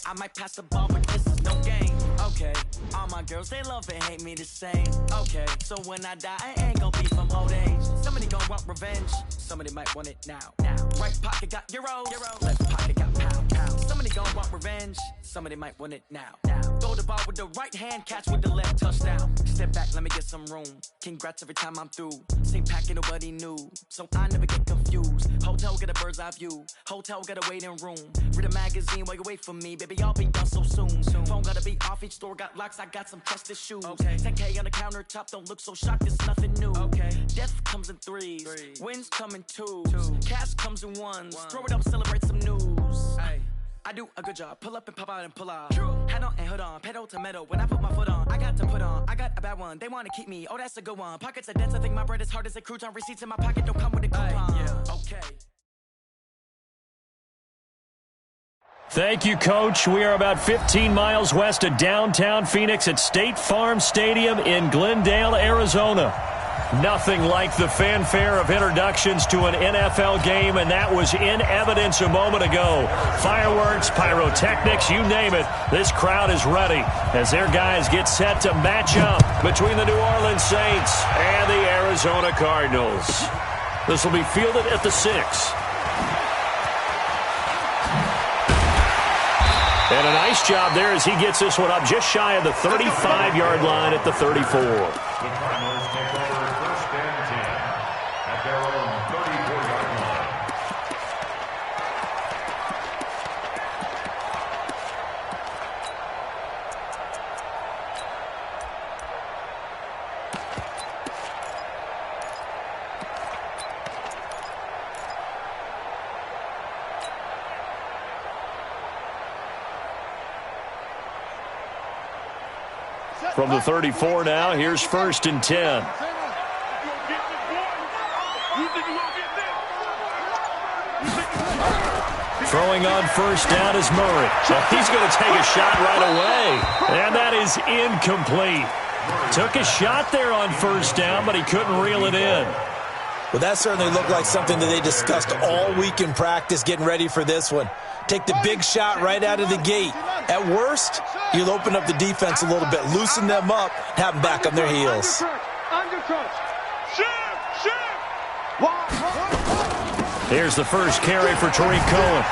I might pass the ball, but this is no game. Okay, all my girls, they love and hate me the same. Okay, so when I die, I ain't gonna be from old age. Somebody gonna want revenge, somebody might want it now. Right pocket got euros, left pocket got pounds. Somebody gonna want revenge, somebody might want it now. Throw the ball with the right hand, catch with the left, touchdown. Step back, let me get some room. Congrats every time I'm through. Same packet, nobody knew, so I never get confused. Hotel get a bird's eye view, hotel get a waiting room. Read a magazine while you wait for me, baby, I'll be done so soon. Phone gotta be off, each store got locks, I got some trusted shoes. 10K on the countertop, don't look so shocked, it's nothing new. Death comes in threes, wins come in twos, cash comes in ones. Throw it up, celebrate some news. I do a good job, pull up and pop out and pull out. Head on and hood on, pedal to metal. When I put my foot on, I got to put on. I got a bad one, they wanna keep me, oh that's a good one. Pockets are dense, I think my bread is hard as a crouton. Receipts in my pocket don't come with a coupon. Thank you, Coach. We are about 15 miles west of downtown Phoenix at State Farm Stadium in Glendale, Arizona. Nothing like the fanfare of introductions to an NFL game, and that was in evidence a moment ago. Fireworks, pyrotechnics, you name it. This crowd is ready as their guys get set to match up between the New Orleans Saints and the Arizona Cardinals. This will be fielded at the 6. And a nice job there as he gets this one up just shy of the 35-yard line at the 34. The Cardinals take over 1st and 10 at their own 34-yard line. From the 34 now, here's 1st and 10. Throwing on 1st down is Murray. He's going to take a shot right away. And that is incomplete. Took a shot there on 1st down, but he couldn't reel it in. Well, that certainly looked like something that they discussed all week in practice getting ready for this one. Take the big shot right out of the gate. At worst, you'll open up the defense a little bit, loosen them up, have them back on their heels. Here's the first carry for Tariq Cohen.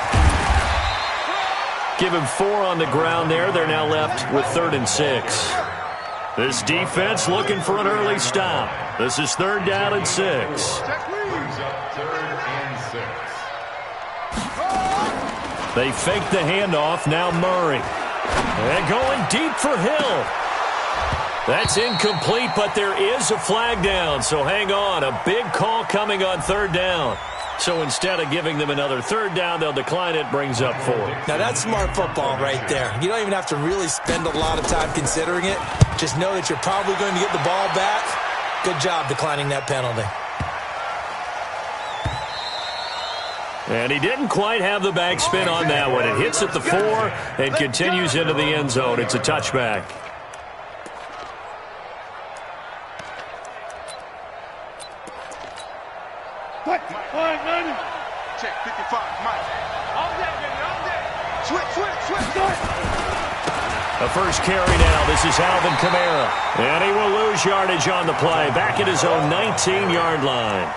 Give him 4 on the ground there. They're now left with 3rd and 6. This defense looking for an early stop. This is 3rd down and 6. Brings up 3rd and 6. They fake the handoff. Now Murray. And going deep for Hill. That's incomplete, but there is a flag down, so hang on. A big call coming on 3rd down. So instead of giving them another 3rd down, they'll decline it, brings up 4. Now that's smart football right there. You don't even have to really spend a lot of time considering it. Just know that you're probably going to get the ball back. Good job declining that penalty. And he didn't quite have the backspin on that one. It hits at the 4 and continues into the end zone. It's a touchback. Check 55, Mike. All day, baby, all day. Switch. A first carry now. This is Alvin Kamara. And he will lose yardage on the play. Back at his own 19-yard line.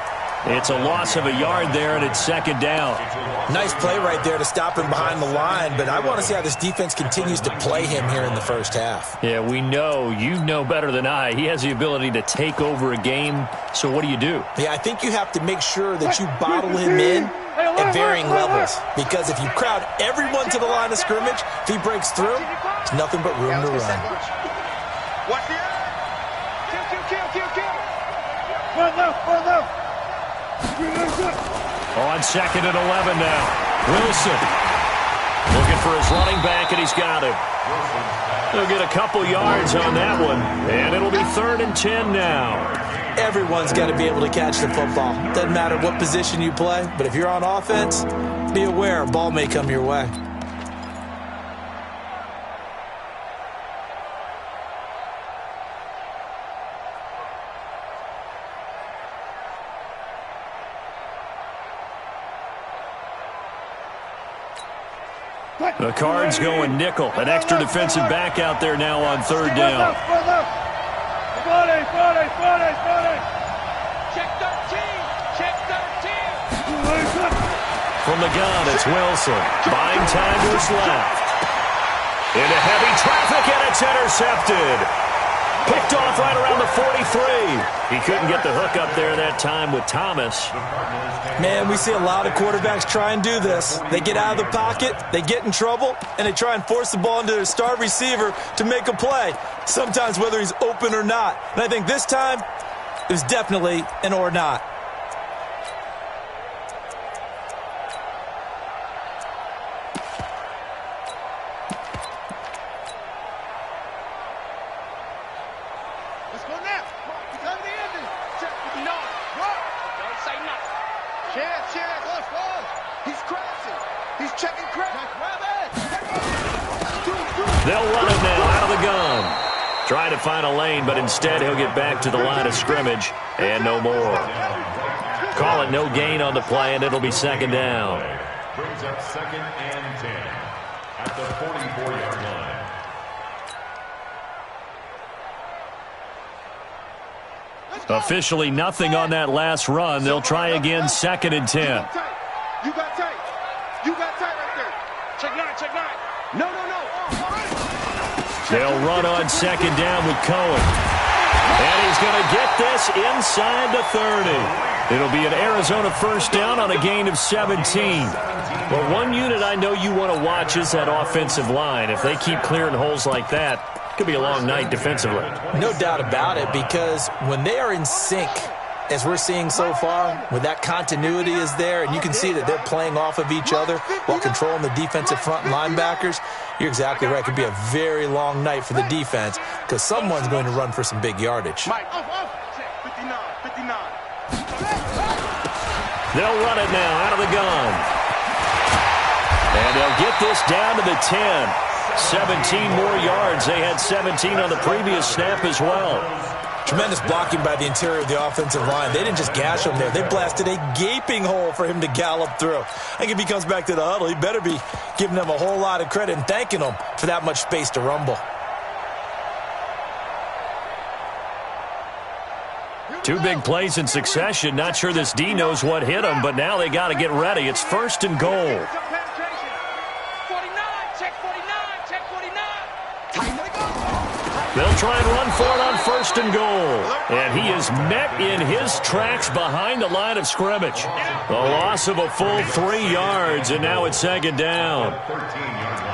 It's a loss of a yard there, and it's 2nd down. Nice play right there to stop him behind the line, but I want to see how this defense continues to play him here in the first half. Yeah, we know. You know better than I. He has the ability to take over a game, so what do you do? Yeah, I think you have to make sure that you bottle him in at varying levels, because if you crowd everyone to the line of scrimmage, if he breaks through, there's nothing but room to run. Kill. On 2nd and 11 now. Wilson looking for his running back, and he's got him. They'll get a couple yards on that one, and it'll be 3rd and 10 now. Everyone's got to be able to catch the football. Doesn't matter what position you play, but if you're on offense, be aware a ball may come your way. The Cards going nickel. An extra defensive back out there now on third down. Check 13. Check 13. From the gun, it's Wilson. Buying time to his left. Into heavy traffic, and it's intercepted. Picked off right around the 43. He couldn't get the hook up there that time with Thomas. Man, we see a lot of quarterbacks try and do this. They get out of the pocket, they get in trouble, and they try and force the ball into their star receiver to make a play, sometimes whether he's open or not. And I think this time, it was definitely an or not. Let's go now. He's under the ending. Check with the nose. What? Don't say nothing. Chance. Close. He's crashing. He's checking crash. They'll run it now out of the gun. Trying to find a lane, but instead he'll get back to the line of scrimmage and no more. Call it no gain on the play, and it'll be second down. Brings up 2nd and 10 at the 44-yard line. Officially nothing on that last run. They'll try again, 2nd and 10. You got tight right there. Check 9. No. They'll run on second down with Cohen. And he's going to get this inside the 30. It'll be an Arizona first down on a gain of 17. But one unit I know you want to watch is that offensive line. If they keep clearing holes like that, it could be a long night defensively. No doubt about it, because when they are in sync, as we're seeing so far, when that continuity is there, and you can see that they're playing off of each other while controlling the defensive front linebackers, you're exactly right. It could be a very long night for the defense because someone's going to run for some big yardage. Mike, 59. They'll run it now out of the gun. And they'll get this down to the 10. 17 more yards. They had 17 on the previous snap as well. Tremendous blocking by the interior of the offensive line. They didn't just gash him there. They blasted a gaping hole for him to gallop through. I think if he comes back to the huddle, he better be giving them a whole lot of credit and thanking them for that much space to rumble. Two big plays in succession. Not sure this D knows what hit him, but now they got to get ready. It's 1st and goal. 49. Check 49. They'll try and run for it on 1st and goal. And he is met in his tracks behind the line of scrimmage. A loss of a full 3 yards, and now it's 2nd down. 13-yard line.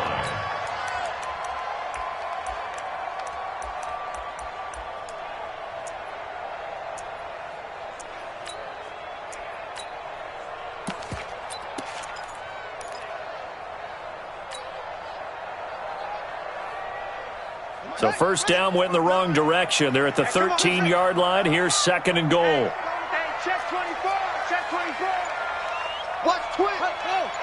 So first down went in the wrong direction. They're at the 13-yard line. Here's 2nd and goal. Hey, check 24. Watch twist. Watch twist.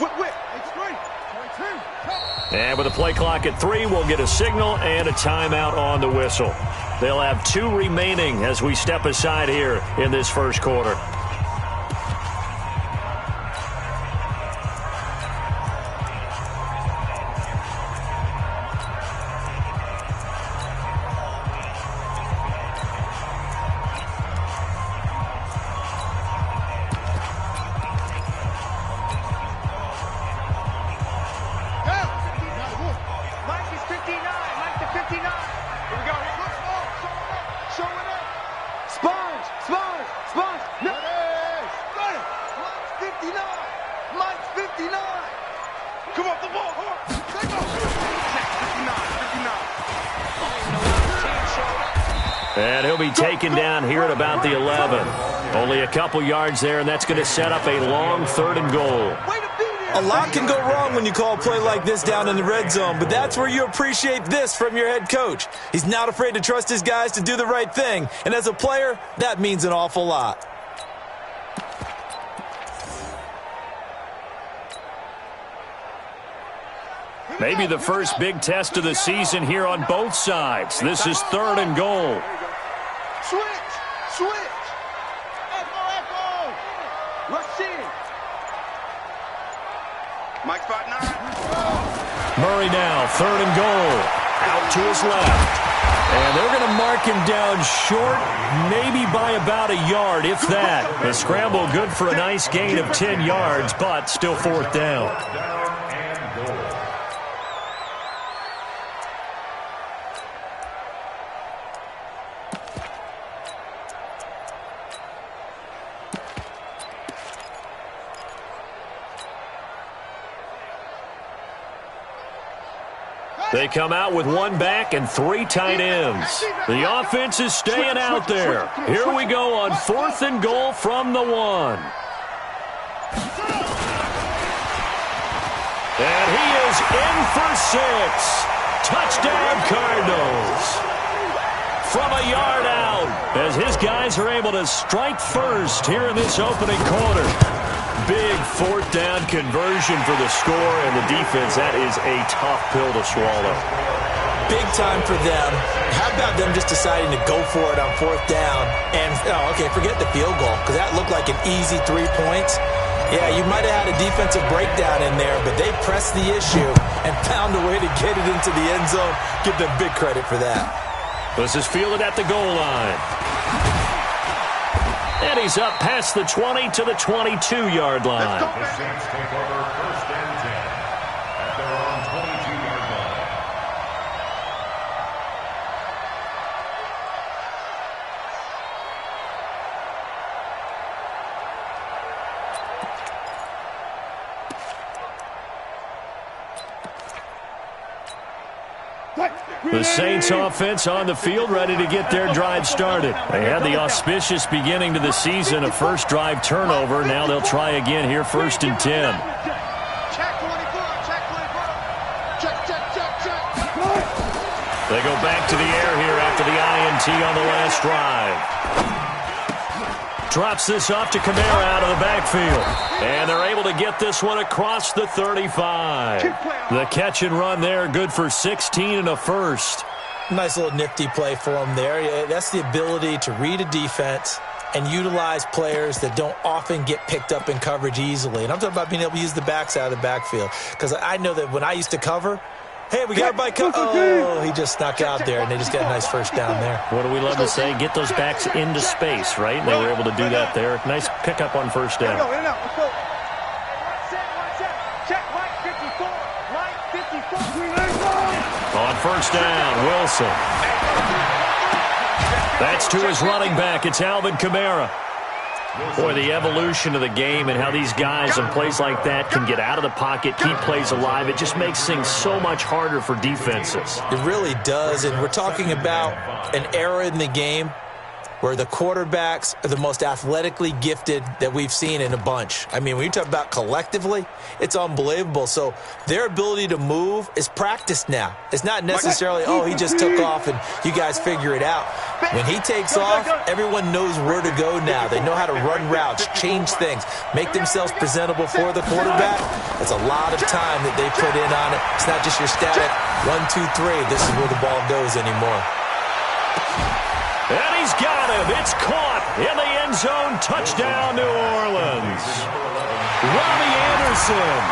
Whip. It's 3. And with a play clock at 3, we'll get a signal and a timeout on the whistle. They'll have 2 remaining as we step aside here in this first quarter. And he'll be taken down here at about the 11. Only a couple yards there, and that's going to set up a long 3rd and goal. A lot can go wrong when you call a play like this down in the red zone, but that's where you appreciate this from your head coach. He's not afraid to trust his guys to do the right thing, and as a player, that means an awful lot. Maybe the first big test of the season here on both sides. This is 3rd and goal. Switch. Echo. Rush in. Mike spot 9. Murray now, 3rd and goal. Out to his left. And they're going to mark him down short, maybe by about a yard, if that. The scramble good for a nice gain of 10 yards, but still 4th down. They come out with 1 back and 3 tight ends. The offense is staying out there. Here we go on 4th and goal from the 1. And he is in for 6. Touchdown Cardinals. From a yard out, as his guys are able to strike first here in this opening quarter. Big 4th down conversion for the score, and the defense, that is a tough pill to swallow. Big time for them. How about them just deciding to go for it on 4th down? And, forget the field goal, because that looked like an easy 3 points. Yeah, you might have had a defensive breakdown in there, but they pressed the issue and found a way to get it into the end zone. Give them big credit for that. This is fielded at the goal line. And he's up past the 20 to the 22-yard line. The Saints take over 1st and 10 at their own 22-yard line. The Saints offense on the field, ready to get their drive started. They had the auspicious beginning to the season, a first drive turnover. Now they'll try again here, 1st and 10. Check 24, check 24. Check. They go back to the air here after the INT on the last drive. Drops this off to Kamara out of the backfield. And they're able to get this one across the 35. The catch and run there, good for 16 and a first. Nice little nifty play for them there. Yeah, that's the ability to read a defense and utilize players that don't often get picked up in coverage easily. And I'm talking about being able to use the backside of the backfield. Because I know that when I used to cover, hey, we got everybody covered. Oh, he just snuck out there, and they just got a nice first down there. What do we love to say? Get those backs into space, right? And they were able to do that there. Nice pickup on 1st down. Let's go. Check right 54. Right 54. On 1st down, Wilson. That's to his running back. It's Alvin Kamara. Boy, the evolution of the game and how these guys in plays like that can get out of the pocket, keep plays alive, it just makes things so much harder for defenses. It really does, and we're talking about an era in the game where the quarterbacks are the most athletically gifted that we've seen in a bunch. I mean, when you talk about collectively, it's unbelievable. So their ability to move is practiced now. It's not necessarily, oh, he just took off and you guys figure it out. When he takes off, everyone knows where to go now. They know how to run routes, change things, make themselves presentable for the quarterback. That's a lot of time that they put in on it. It's not just your static 1, 2, 3. This is where the ball goes anymore. And he's got him. It's caught in the end zone. Touchdown, New Orleans. Robbie Anderson,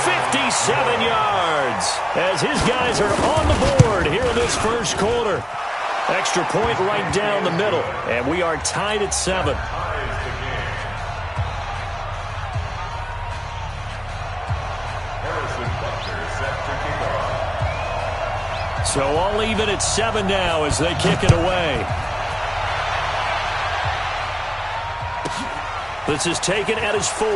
57 yards, as his guys are on the board here in this first quarter. Extra point right down the middle, and we are tied at 7. So all even at 7 now as they kick it away. This is taken at his 4.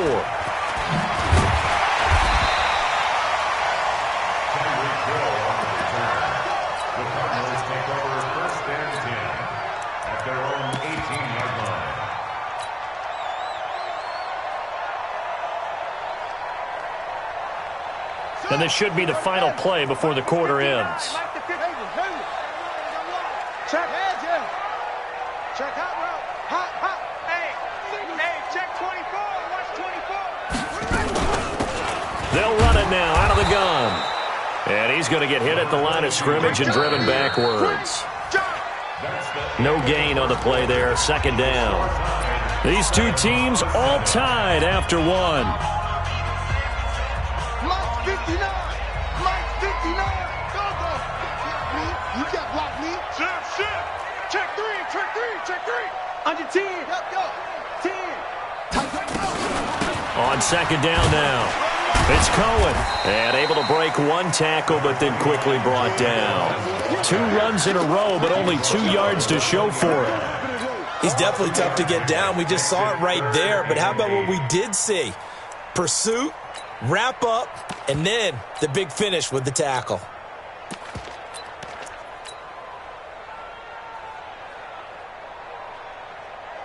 And this should be the final play before the quarter ends. Check. Check out, bro. Hot. Hey, check 24. Watch 24. They'll run it now out of the gun. And he's going to get hit at the line of scrimmage and driven backwards. No gain on the play there. 2nd down. These two teams all tied after 1. Check three. Under 10. Go. 10. On second down now. It's Cohen, and able to break one tackle, but then quickly brought down. 2 runs in a row, but only 2 yards to show for it. He's definitely tough to get down. We just saw it right there, but how about what we did see? Pursuit, wrap up, and then the big finish with the tackle.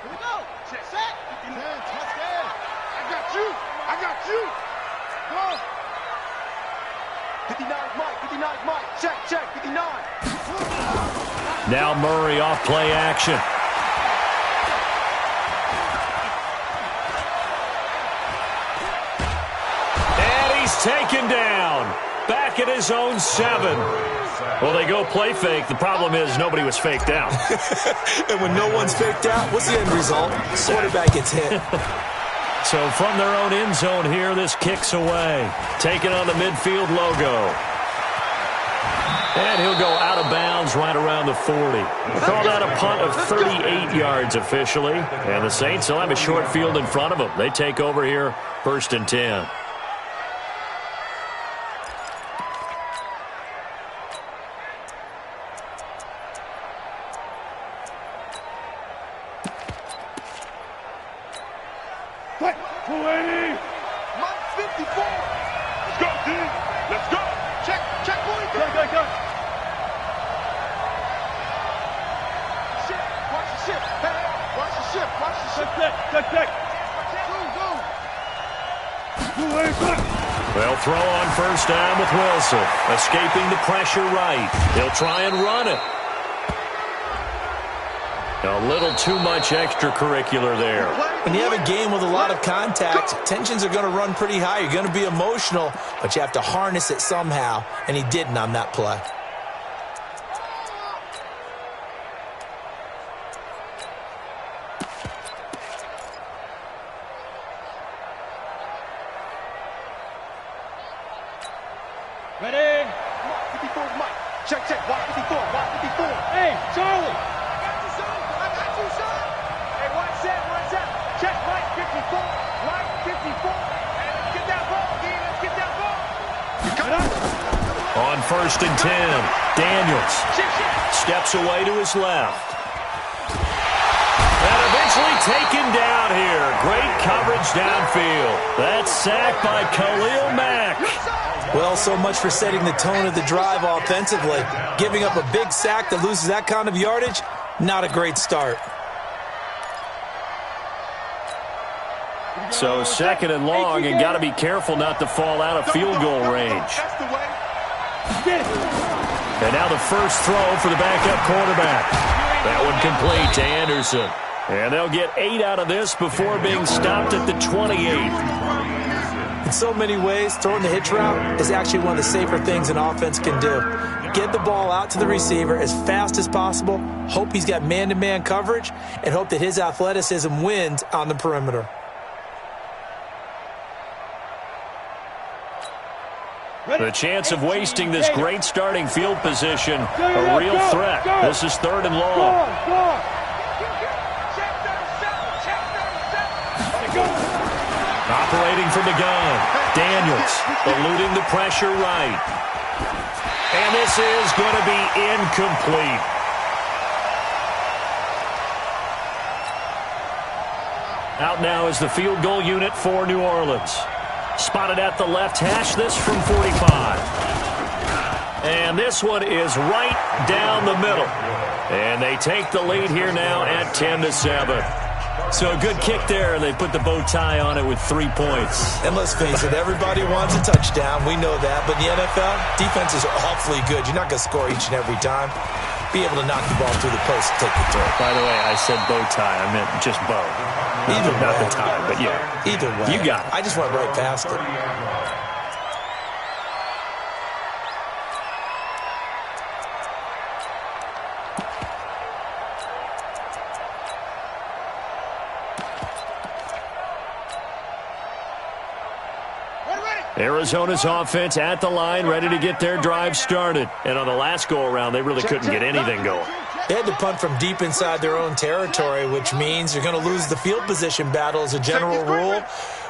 Here we go. Set. Touchdown. I got you. Go. 59 Mike. Check. 59. Now Murray off play action. And he's taken down. Back at his own 7. Well, they go play fake. The problem is nobody was faked out. And when no one's faked out, what's the end result? Quarterback gets hit. So from their own end zone here, this kicks away. Taking on the midfield logo. And he'll go out of bounds right around the 40. Call that a punt of 38 yards officially. And the Saints will have a short field in front of them. They take over here, 1st and 10. They'll throw on 1st down with Wilson. Escaping the pressure right. He'll try and run it. A little too much extracurricular there. When you have a game with a lot of contact, tensions are going to run pretty high. You're going to be emotional, but you have to harness it somehow, and he didn't on that play. Ready? 54 Mike. Check. Watch 54. Hey, Charlie. I got you, son. Hey, watch that. Check Mike 54. Mike 54. Hey, let's get that ball, D. Let's get that ball. On 1st and 10, Daniels steps away to his left. And eventually taken down here. Great coverage downfield. That's sacked by Khalil Mack. Well, so much for setting the tone of the drive offensively. Giving up a big sack that loses that kind of yardage, not a great start. So 2nd and long, and got to be careful not to fall out of field goal range. And now the first throw for the backup quarterback. That one complete to Anderson. And they'll get 8 out of this before being stopped at the 28. In so many ways, throwing the hitch route is actually one of the safer things an offense can do. Get the ball out to the receiver as fast as possible, hope he's got man-to-man coverage, and hope that his athleticism wins on the perimeter. The chance of wasting this great starting field position, a real threat. This is 3rd and long. Operating from the gun, Daniels eluding the pressure right. And this is going to be incomplete. Out now is the field goal unit for New Orleans. Spotted at the left hash, this from 45. And this one is right down the middle. And they take the lead here now at 10-7. So a good kick there, and they put the bow tie on it with 3 points. And let's face it, everybody wants a touchdown. We know that. But in the NFL, defense is awfully good. You're not going to score each and every time. Be able to knock the ball through the post and take the throw. By the way, I said bow tie. I meant just bow. Either not way. the tie, but yeah. Either way. You got it. I just went right past it. Arizona's offense at the line, ready to get their drive started. And on the last go-around, they really couldn't get anything going. They had to punt from deep inside their own territory, which means you're going to lose the field position battle as a general rule.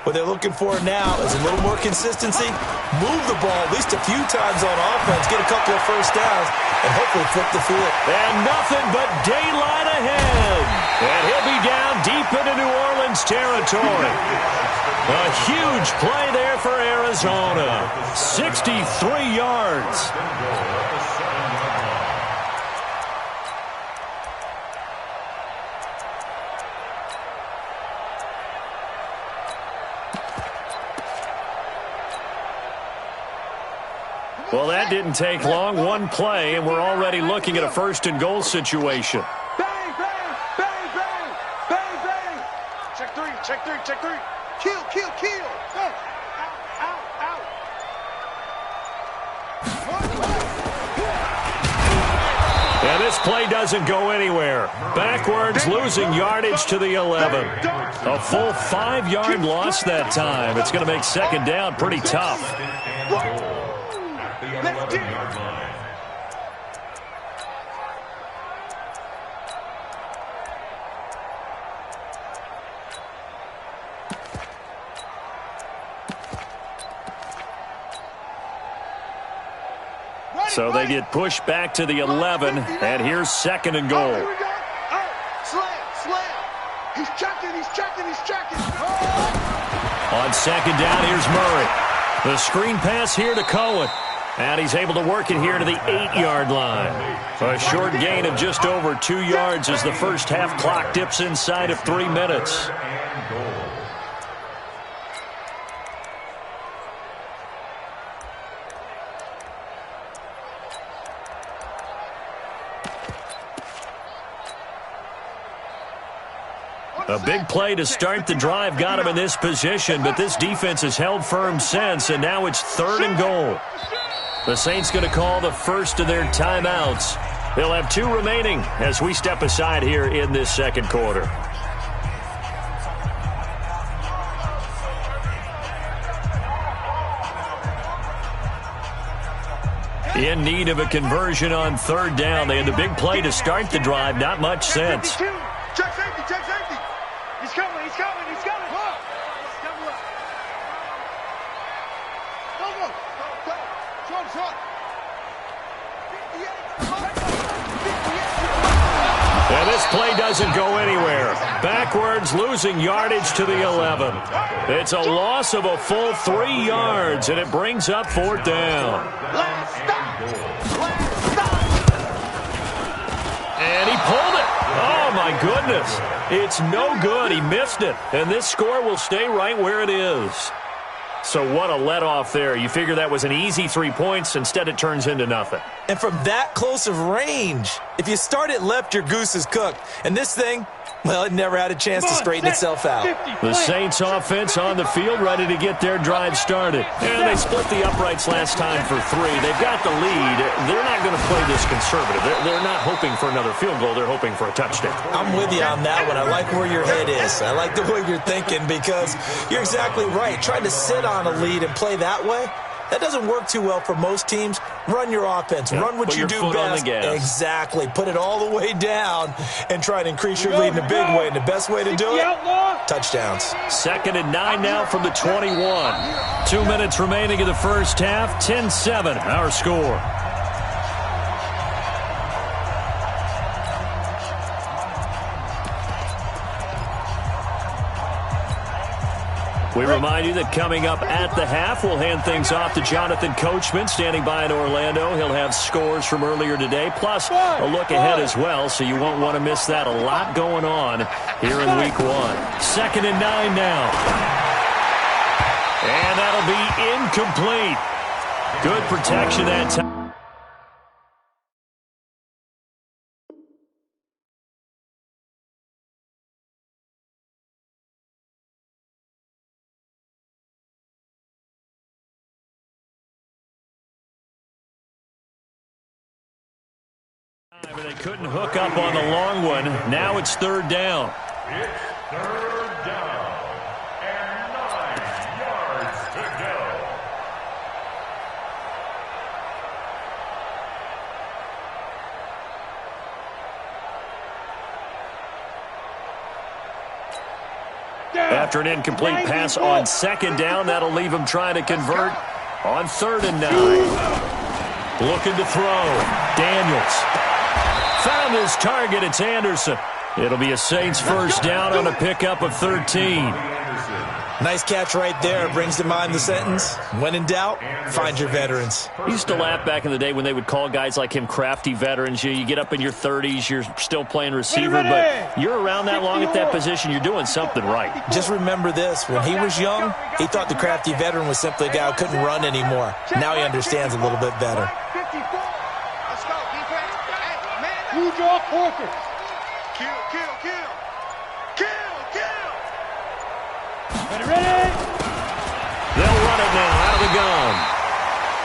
What they're looking for now is a little more consistency, move the ball at least a few times on offense, get a couple of first downs, and hopefully flip the field. And nothing but daylight ahead. And he'll be down deep into New Orleans territory. A huge play there for Arizona. 63 yards. Well, that didn't take long. One play, and we're already looking at a first-and-goal situation. Bang, bang, bang, bang, bang, bang. Check three, check three, check three. Kill, kill, kill. Out, out, out. And this play doesn't go anywhere. Backwards, losing yardage to the 11. A full 5-yard loss that time. It's going to make second down pretty tough. Let's get it. So they get pushed back to the 11, and here's second and goal. Here we go. Slam, slam. He's checking, he's checking, he's checking. On second down, here's Murray. The screen pass here to Cohen. And he's able to work it here to the 8-yard line. A short gain of just over 2 yards as the first half clock dips inside of 3 minutes. A big play to start the drive got him in this position, but this defense has held firm since, and now it's third and goal. The Saints going to call the first of their timeouts. They'll have 2 remaining as we step aside here in this second quarter. In need of a conversion on third down. They had the big play to start the drive. Not much sense. Check safety, check safety. He's coming, he's coming, he's coming. And this play doesn't go anywhere. Backwards, losing yardage to the 11. It's a loss of a full 3 yards, and it brings up fourth down. And he pulled it. Oh, my goodness. It's no good. He missed it. And this score will stay right where it is. So what a let-off there. You figure that was an easy 3 points. Instead, it turns into nothing. And from that close of range, if you start it left, your goose is cooked. And this thing, well, it never had a chance to straighten itself out. The Saints offense on the field, ready to get their drive started. And they split the uprights last time for 3. They've got the lead. They're not going to play this conservative. They're not hoping for another field goal. They're hoping for a touchdown. I'm with you on that one. I like where your head is. I like the way you're thinking because you're exactly right. Trying to sit on a lead and play that way, that doesn't work too well for most teams. Run your offense. Run what you do best. Exactly. Put it all the way down and try to increase your lead in a big way. And the best way to do it, touchdowns. Second and 9 now from the 21. 2 minutes remaining in the first half. 10-7 our score. We remind you that coming up at the half, we'll hand things off to Jonathan Coachman, standing by in Orlando. He'll have scores from earlier today, plus a look ahead as well, so you won't want to miss that. A lot going on here in Week 1. Second and 9 now. And that'll be incomplete. Good protection that time. They couldn't hook up on the long one. Now it's third down. It's third down and 9 yards to go. After an incomplete pass on second down, that'll leave him trying to convert on 3rd and 9. Looking to throw. Daniels. Found his target. It's Anderson. It'll be a Saints first down on a pickup of 13. Nice catch right there. Brings to mind the sentence, when in doubt, find your veterans. I used to laugh back in the day when they would call guys like him crafty veterans. You get up in your 30s, you're still playing receiver, but you're around that long at that position, you're doing something right. Just remember this. When he was young, he thought the crafty veteran was simply a guy who couldn't run anymore. Now he understands a little bit better. Let's go, defense. Hey, man. Who's your quarter? Kill, kill, kill. Kill, kill. Ready? They'll run it now out of the gun.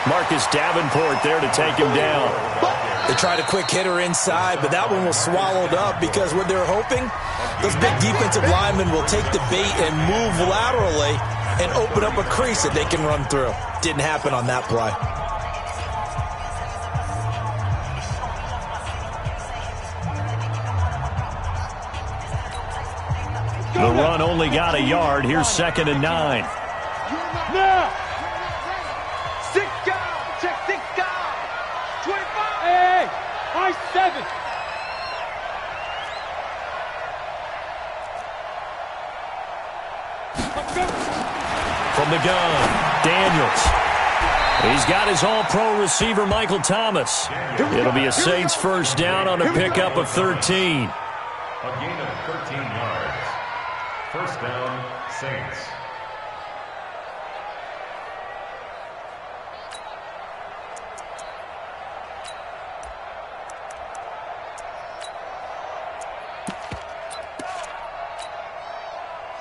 Marcus Davenport there to take him down. They tried a quick hitter inside, but that one was swallowed up because what they're hoping, those big defensive linemen will take the bait and move laterally and open up a crease that they can run through. Didn't happen on that play. The run only got a yard. Here's 2nd and 9. Now. 6 guys. Check 6 guys. 25. Hey, I 7. From the gun, Daniels. He's got his all-pro receiver, Michael Thomas. It'll be a Saints first down on a pickup of 13. A gain of 13 yards. First down, Saints.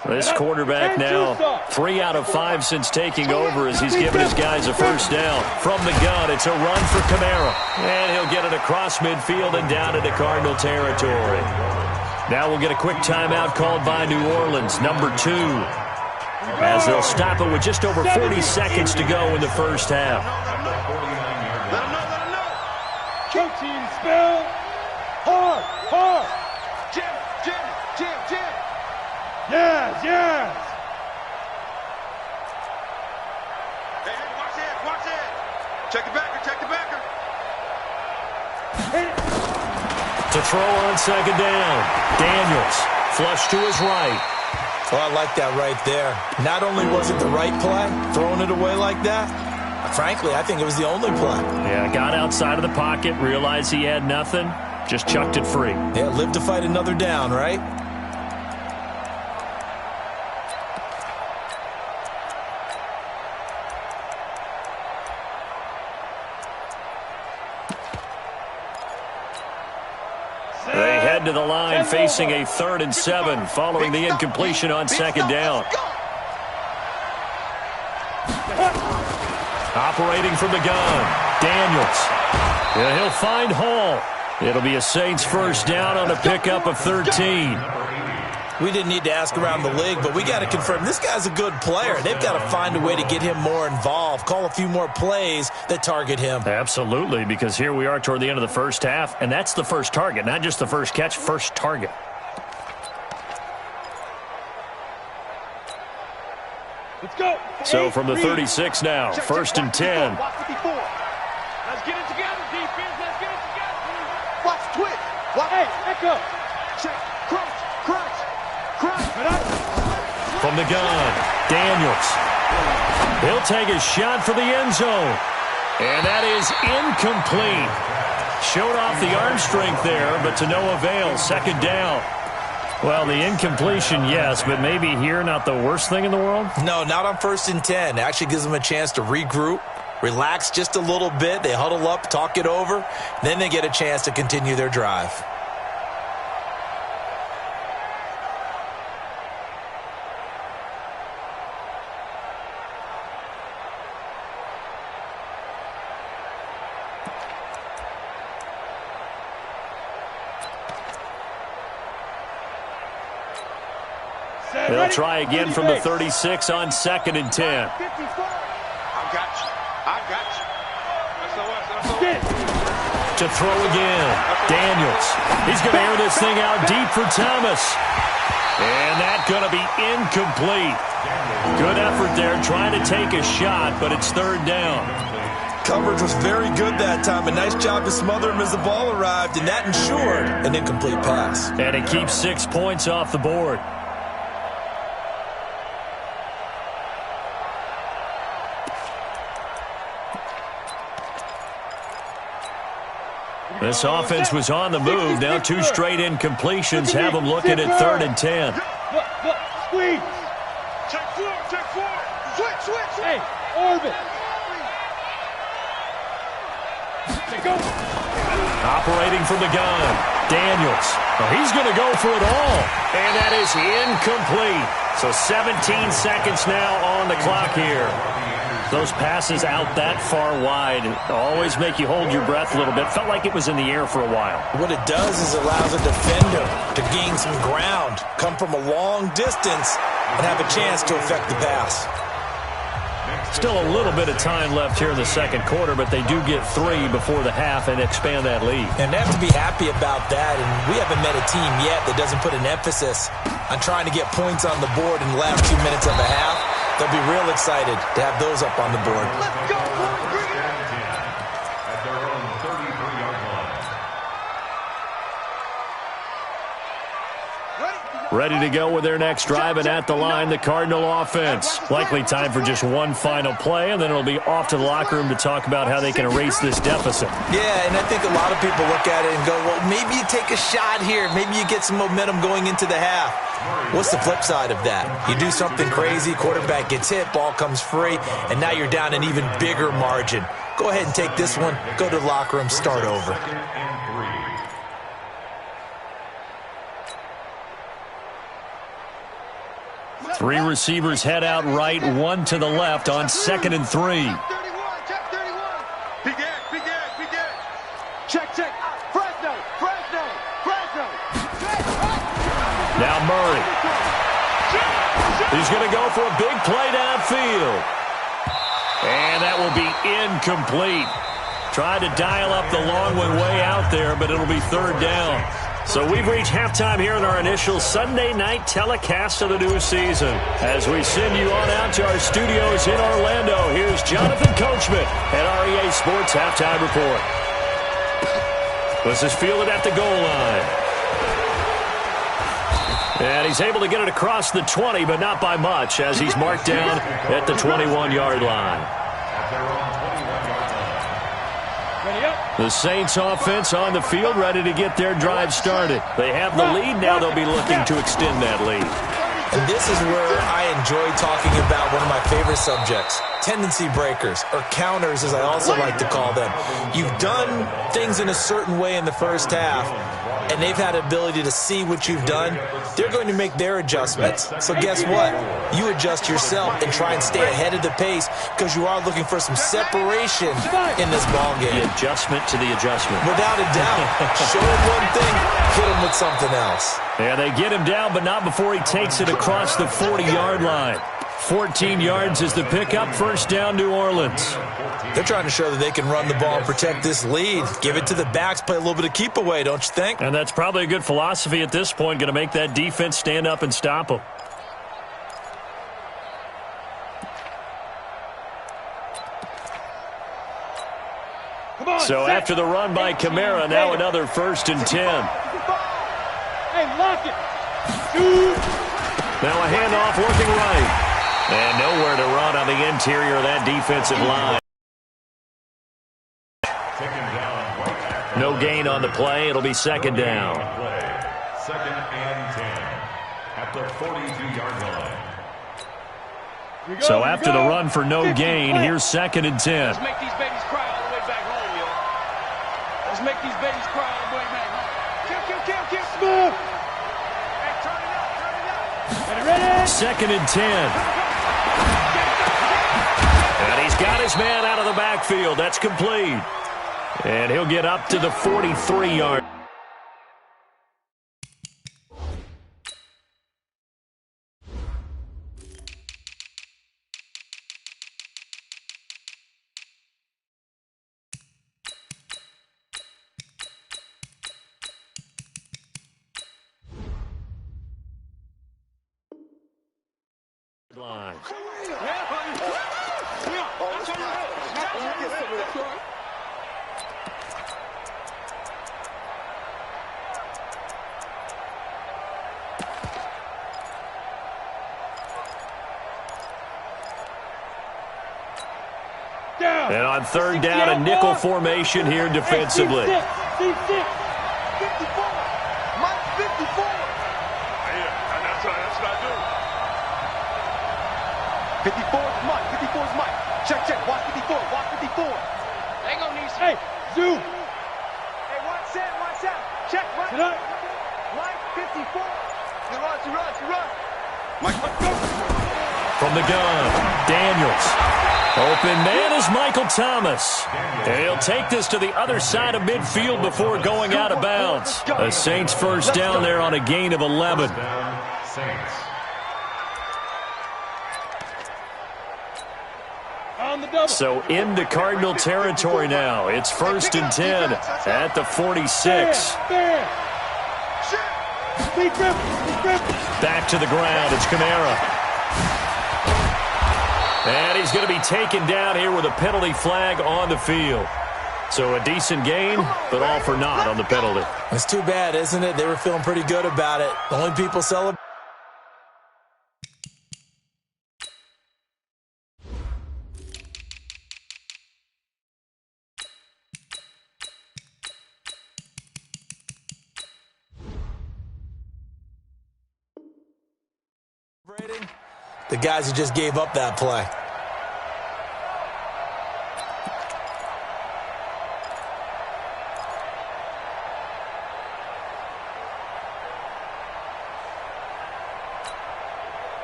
This quarterback now 3 out of 5 since taking over as he's given his guys a first down. From the gun, it's a run for Kamara. And he'll get it across midfield and down into Cardinal territory. Now we'll get a quick timeout called by New Orleans, number 2. As they'll stop it with just over 40 seconds to go in the first half. Let him know. Coaching spell. Hard, hard. Jim. Yes. Hey, watch it. Check the backer. To throw on 2nd down. Daniels, flush to his right. Oh, I like that right there. Not only was it the right play, throwing it away like that, frankly, I think it was the only play. Yeah, got outside of the pocket, realized he had nothing, just chucked it free. Yeah, live to fight another down, right? They head to the line facing a 3rd and 7 following the incompletion on 2nd down. Operating from the gun, Daniels. Yeah, he'll find Hall. It'll be a Saints first down on a pickup of 13. We didn't need to ask around the league, but we got to confirm this guy's a good player. They've got to find a way to get him more involved, call a few more plays that target him. Absolutely, because here we are toward the end of the first half, and that's the first target, not just the first catch, first target. Let's go. So from the 36 now, 1st and 10. Watch the before. Let's get it together, defense. Let's get it together. Watch twitch. Watch. Hey, echo. Check. Crunch. From the gun, Daniels. He'll take a shot for the end zone. And that is incomplete. Showed off the arm strength there, but to no avail. 2nd down. Well, the incompletion, yes, but maybe here not the worst thing in the world? No, not on 1st and 10. It actually gives them a chance to regroup, relax just a little bit. They huddle up, talk it over. Then they get a chance to continue their drive. They'll try again from the 36 on 2nd and 10. I got you. To throw again. Daniels. He's going to air this thing out deep for Thomas. And that's going to be incomplete. Good effort there trying to take a shot, but it's third down. Coverage was very good that time. A nice job to smother him as the ball arrived, and that ensured an incomplete pass. And it keeps 6 points off the board. This offense was on the move. Now 2 straight incompletions have them looking at 3rd and 10. Squeeze. Check 4, check 4. Switch. Hey, orbit. Go. Operating from the gun, Daniels. Oh, he's going to go for it all. And that is incomplete. So 17 seconds now on the clock here. Those passes out that far wide always make you hold your breath a little bit. Felt like it was in the air for a while. What it does is allows a defender to gain some ground, come from a long distance, and have a chance to affect the pass. Still a little bit of time left here in the second quarter, but they do get 3 before the half and expand that lead. And they have to be happy about that, and we haven't met a team yet that doesn't put an emphasis on trying to get points on the board in the last 2 minutes of the half. They'll be real excited to have those up on the board. Let's go, boy. Bring it. At their own 33-yard line. Ready to go with their next drive, and at the line, the Cardinal offense. Likely time for just one final play, and then it'll be off to the locker room to talk about how they can erase this deficit. Yeah, and I think a lot of people look at it and go, well, maybe you take a shot here. Maybe you get some momentum going into the half. What's the flip side of that? You do something crazy, quarterback gets hit, ball comes free, and now you're down an even bigger margin. Go ahead and take this one, go to the locker room, start over. 3 receivers head out right, 1 to the left on 2nd and 3. Check 31. Begin. Check. Fresno. Now Murray. He's going to go for a big play downfield. And that will be incomplete. Tried to dial up the long one way out there, but it'll be 3rd down. So we've reached halftime here in our initial Sunday night telecast of the new season. As we send you on out to our studios in Orlando, here's Jonathan Coachman at REA Sports Halftime Report. This is fielded at the goal line. And he's able to get it across the 20, but not by much, as he's marked down at the 21-yard line. The Saints offense on the field, ready to get their drive started. They have the lead. Now they'll be looking to extend that lead. And this is where I enjoy talking about one of my favorite subjects, tendency breakers, or counters as I also like to call them. You've done things in a certain way in the first half, and they've had the ability to see what you've done. They're going to make their adjustments. So guess what? You adjust yourself and try and stay ahead of the pace because you are looking for some separation in this ballgame. The adjustment to the adjustment. Without a doubt. Show him one thing, hit him with something else. Yeah, they get him down, but not before he takes it across the 40-yard line. 14 yards is the pickup. First down, New Orleans. They're trying to show that they can run the ball and protect this lead. Give it to the backs, play a little bit of keep away, don't you think? And that's probably a good philosophy at this point, going to make that defense stand up and stop them. So after the run by Kamara, now another 1st and 10. Hey, lock it. Shoot. Now a handoff looking right. And nowhere to run on the interior of that defensive line. No gain on the play. It'll be 2nd down. 2nd and 10 at the 42-yard line. So after the run for no gain, here's 2nd and 10. Let's make these babies cry all the way back home, yo. Let's make these babies cry all the way back home. Kill. Smooth. Hey, turn it up. Ready? 2nd and 10. And he's got his man out of the backfield. That's complete. And he'll get up to the 43-yard And on third down, a nickel formation here defensively. 54. Mike, 54. That's what I do. 54 is Mike. 54 is Mike. Check. Watch 54. Watch 54. They gonna need some. Hey, zoom. Hey, watch that. Check. Right. Mike, 54. You run. Mike, go. From the gun, Daniels. Open man is Michael Thomas. And he'll take this to the other side of midfield before going out of bounds. The Saints first down there on a gain of 11. So into Cardinal territory now. It's 1st and 10 at the 46. Back to the ground. It's Kamara. And he's going to be taken down here with a penalty flag on the field. So a decent gain, but all for naught on the penalty. It's too bad, isn't it? They were feeling pretty good about it. The only people celebrating. The guys who just gave up that play.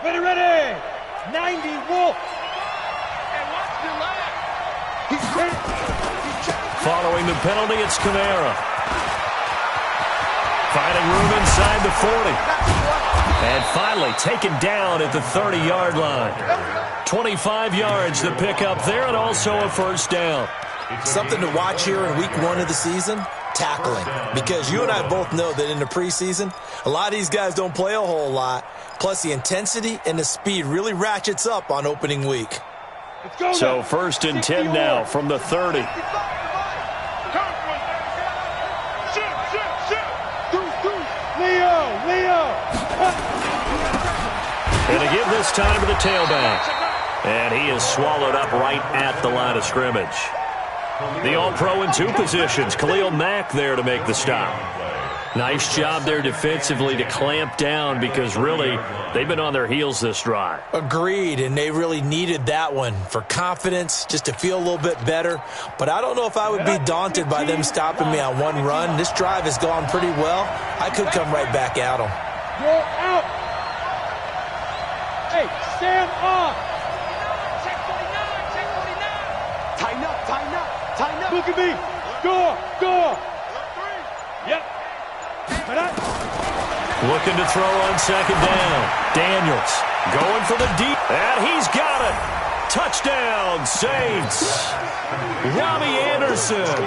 Ready. 90 Wolf. And watch the line. He's ready. Following the penalty, it's Kamara. Finding room inside the 40. And finally taken down at the 30-yard line. 25 yards to pick up there, and also a first down. Something to watch here in week 1 of the season, tackling. Because you and I both know that in the preseason, a lot of these guys don't play a whole lot. Plus, the intensity and the speed really ratchets up on opening week. So 1st and 10 now from the 30. Leo. And to give this time to the tailback. And he is swallowed up right at the line of scrimmage. The All-Pro in 2 positions. Khalil Mack there to make the stop. Nice job there defensively to clamp down because really they've been on their heels this drive. Agreed, and they really needed that one for confidence, just to feel a little bit better. But I don't know if I would be daunted by them stopping me on one run. This drive has gone pretty well. I could come right back at them. Roll out. Hey, stand off. Check 49. Tighten up. Look at me. Go. Yep. Looking to throw on 2nd down. Daniels going for the deep. And he's got it. Touchdown, Saints. Robbie Anderson.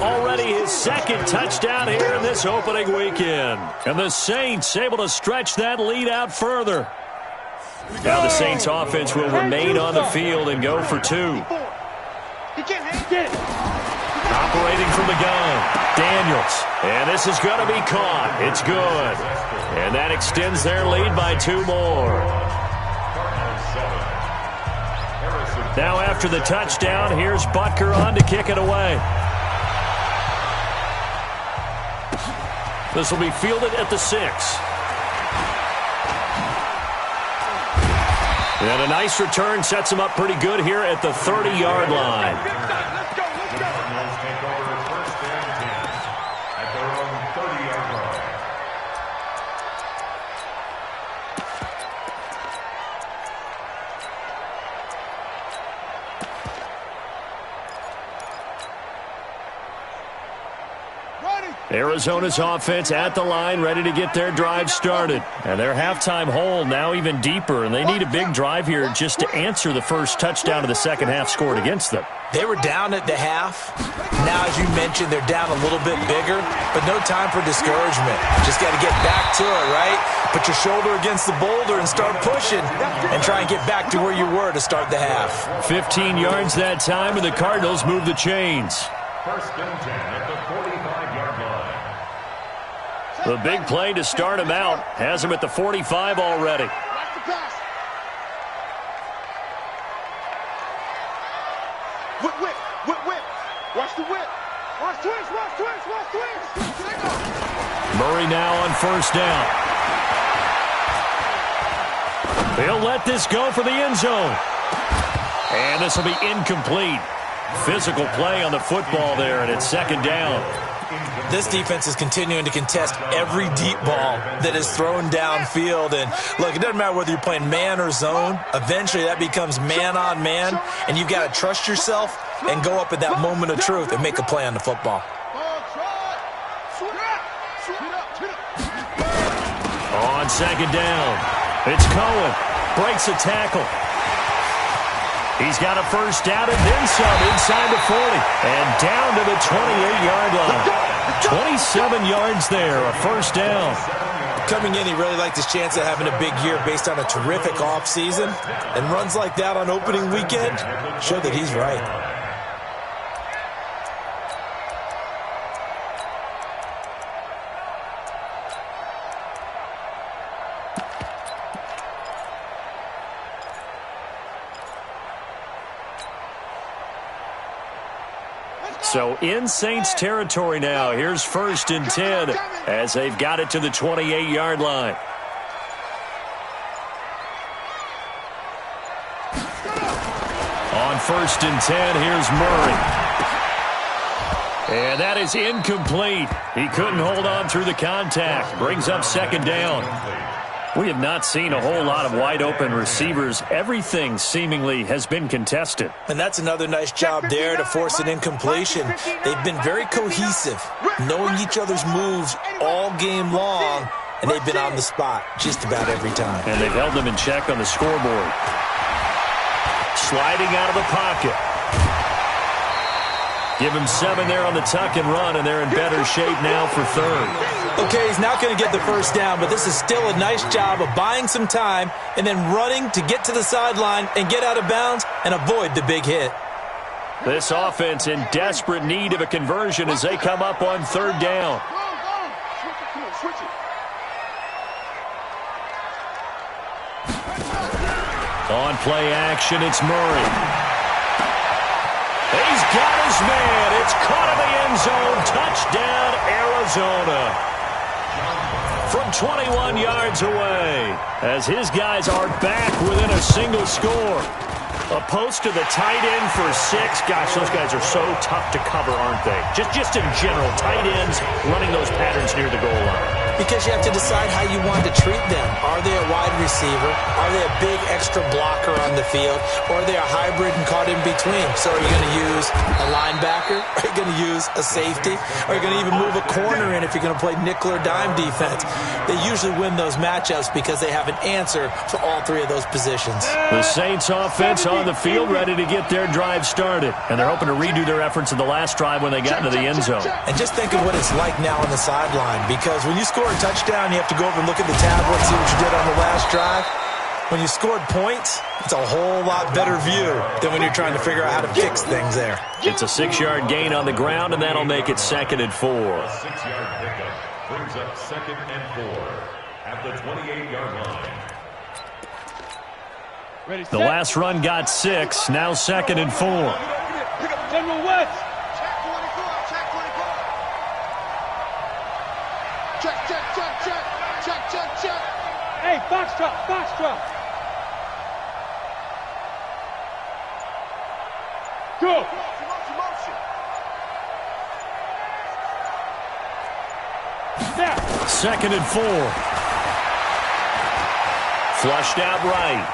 Already his 2nd touchdown here in this opening weekend. And the Saints able to stretch that lead out further. Now the Saints offense will remain on the field and go for 2. Operating from the gun, Daniels. And this is going to be caught. It's good. And that extends their lead by 2 more. Now after the touchdown, here's Butker on to kick it away. This will be fielded at the 6. And a nice return sets him up pretty good here at the 30-yard line. Arizona's offense at the line, ready to get their drive started. And their halftime hole now even deeper, and they need a big drive here just to answer the first touchdown of the second half scored against them. They were down at the half. Now, as you mentioned, they're down a little bit bigger, but no time for discouragement. Just got to get back to it, right? Put your shoulder against the boulder and start pushing and try and get back to where you were to start the half. 15 yards that time, and the Cardinals move the chains. First and 10 at the 45-yard line. The big play to start him out has him at the 45 already. Watch the pass. Whip. Watch the whip. Watch twins. Murray now on first down. He'll let this go for the end zone. And this will be incomplete. Physical play on the football there, and it's second down. This defense is continuing to contest every deep ball that is thrown downfield. And look, it doesn't matter whether you're playing man or zone. Eventually that becomes man on man, and you've got to trust yourself and go up at that moment of truth and make a play on the football. On second down, it's Cohen. Breaks a tackle. He's got a first down and then some inside the 40. And down to the 28-yard line. 27 yards there, a first down. Coming in, he really liked his chance of having a big year based on a terrific offseason. And runs like that on opening weekend show that he's right. So in Saints territory now. Here's first and 10 as they've got it to the 28-yard line. On first and 10, here's Murray. And that is incomplete. He couldn't hold on through the contact. Brings up second down. We have not seen a whole lot of wide-open receivers. Everything seemingly has been contested. And that's another nice job there to force an incompletion. They've been very cohesive, knowing each other's moves all game long, and they've been on the spot just about every time. And they've held them in check on the scoreboard. Sliding out of the pocket. Give him 7 there on the tuck and run, and they're in better shape now for third. Okay, he's not going to get the first down, but this is still a nice job of buying some time and then running to get to the sideline and get out of bounds and avoid the big hit. This offense in desperate need of a conversion as they come up on third down. Switch it. On play action, it's Murray. He's got his man. It's caught in the end zone. Touchdown, Arizona. From 21 yards away, as his guys are back within a single score. A post to the tight end for 6. Gosh, those guys are so tough to cover, aren't they? Just in general, tight ends running those patterns near the goal line. Because you have to decide how you want to treat them. Are they a wide receiver? Are they a big extra blocker on the field? Or are they a hybrid and caught in between? So are you going to use a linebacker? Are you going to use a safety? Are you going to even move a corner in if you're going to play nickel or dime defense? They usually win those matchups because they have an answer for all 3 of those positions. The Saints offense on the field ready to get their drive started. And they're hoping to redo their efforts in the last drive when they got into the end zone. And just think of what it's like now on the sideline, because when you score a touchdown, you have to go over and look at the tablet, see what you did on the last drive. When you scored points, it's a whole lot better view than when you're trying to figure out how to fix things there. It's a 6-yard gain on the ground, and that'll make it 2nd and 4. A 6-yard pickup brings up 2nd and 4 at the 28-yard line. Ready, The last run got 6, now 2nd and 4. Pick up General West. Check. Hey, Foxtrot. Go. Snap. 2nd and 4. Flushed out right.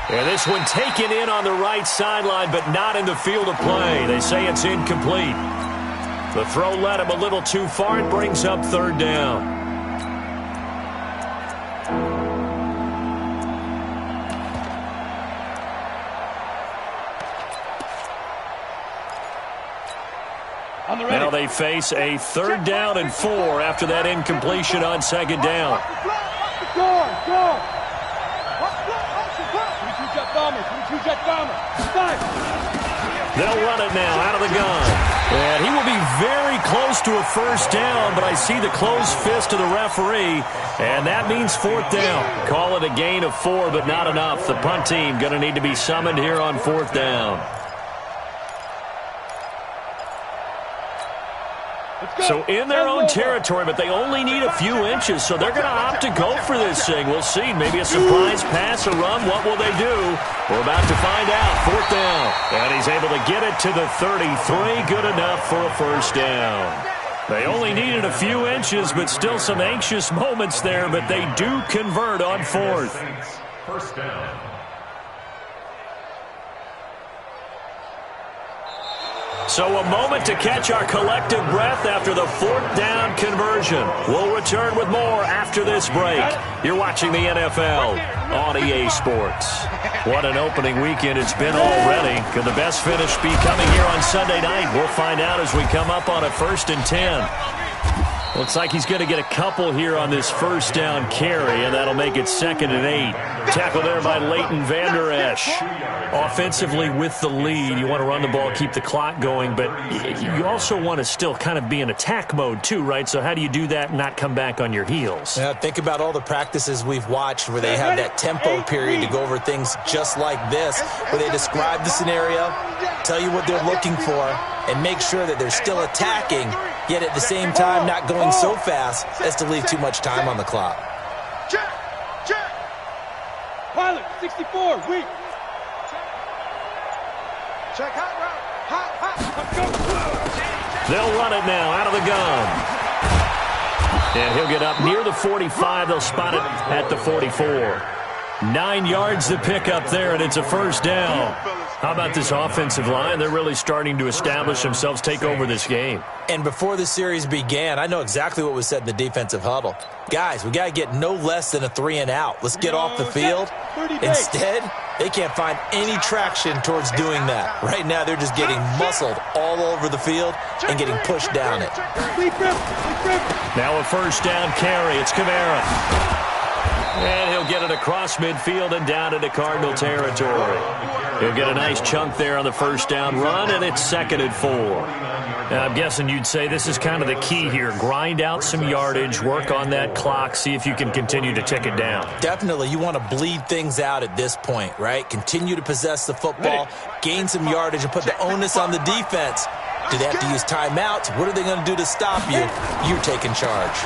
And this one taken in on the right sideline, but not in the field of play. They say it's incomplete. The throw led him a little too far. It brings up third down. Now they face a 3rd down and 4 after that incompletion on 2nd down. They'll run it now out of the gun. And he will be very close to a 1st down, but I see the closed fist of the referee, and that means 4th down. Call it a gain of 4, but not enough. The punt team going to need to be summoned here on 4th down. So in their own territory, but they only need a few inches, so they're going to opt to go for this thing. We'll see. Maybe a surprise pass, a run. What will they do? We're about to find out. 4th down. And he's able to get it to the 33. Good enough for a 1st down. They only needed a few inches, but still some anxious moments there, but they do convert on 4th. 1st down. So a moment to catch our collective breath after the 4th down conversion. We'll return with more after this break. You're watching the NFL on EA Sports. What an opening weekend it's been already. Could the best finish be coming here on Sunday night? We'll find out as we come up on a 1st and 10. Looks like he's going to get a couple here on this 1st down carry, and that'll make it 2nd and 8. Tackle there by Leighton Vander Esch. Offensively with the lead, you want to run the ball, keep the clock going, but you also want to still kind of be in attack mode too, right? So how do you do that and not come back on your heels? Yeah, think about all the practices we've watched where they have that tempo period to go over things just like this, where they describe the scenario, tell you what they're looking for, and make sure that they're still attacking, yet at the same time not going so fast as to leave too much time on the clock. Check! Check! Pilot, 64, weak. Check, hot route. Hot. Go. They'll run it now out of the gun. And he'll get up near the 45. They'll spot it at the 44. 9 yards to pick up there, and it's a 1st down. How about this offensive line? They're really starting to establish themselves, take over this game. And before the series began, I know exactly what was said in the defensive huddle. Guys, we got to get no less than a 3 and out. Let's get off the field. Instead, they can't find any traction towards doing that. Right now, they're just getting muscled all over the field and getting pushed down it. Now a 1st down carry. It's Kamara. And he'll get it across midfield and down into Cardinal territory. He'll get a nice chunk there on the 1st down run, and it's 2nd and 4. Now, I'm guessing you'd say this is kind of the key here. Grind out some yardage, work on that clock, see if you can continue to tick it down. Definitely. You want to bleed things out at this point, right? Continue to possess the football, gain some yardage, and put the onus on the defense. Do they have to use timeouts? What are they going to do to stop you? You're taking charge.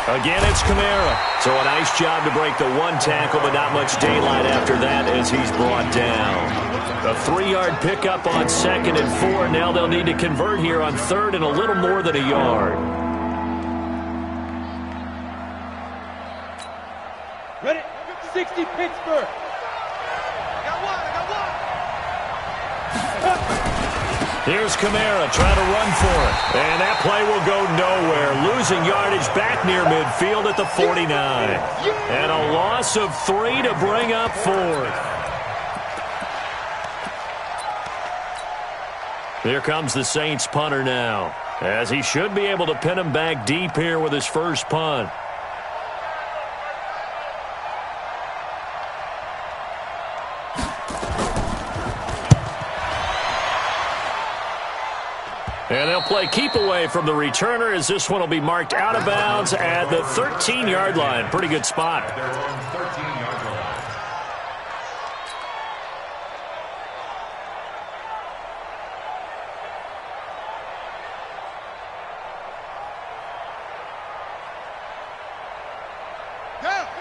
Again, it's Kamara. So a nice job to break the 1 tackle, but not much daylight after that as he's brought down. A 3-yard pickup on 2nd and 4. Now they'll need to convert here on 3rd and a little more than a yard. Ready? 60 Pittsburgh. I got one. Here's Kamara trying to run for it. And that play will go nowhere. Losing yardage back near midfield at the 49. And a loss of 3 to bring up 4th. Here comes the Saints punter now, as he should be able to pin him back deep here with his first punt. And they'll play keep away from the returner as this one will be marked out of bounds at the 13-yard line. Pretty good spot. Their own 13-yard line.